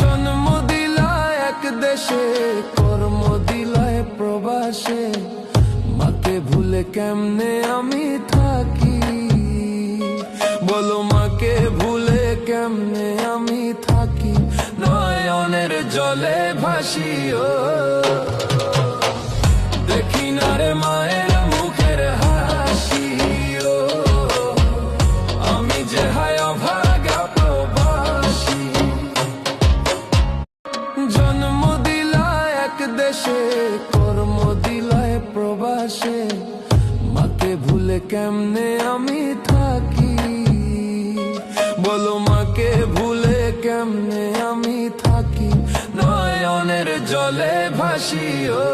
জন্ম দিলা এক দেশে, কর্ম দিলায় প্রবাসে, মাকে ভুলে কেমনে আমি থাকি? বলো মাকে ভুলে কেমনে আমি থাকি? নয়নের জলে ভাসিও দেখি না রে মায়ের মুখের হাসি। আমি যে হায় অভাগা প্রবাসী। জন্ম দিলা এক দেশে, কর্ম দিলায় প্রবাসে, মাকে ভুলে কেমনে আমি থাকি? বলো মাকে ভুলে কেমনে আমি থাকি? নয়নের জলে ভাসিও।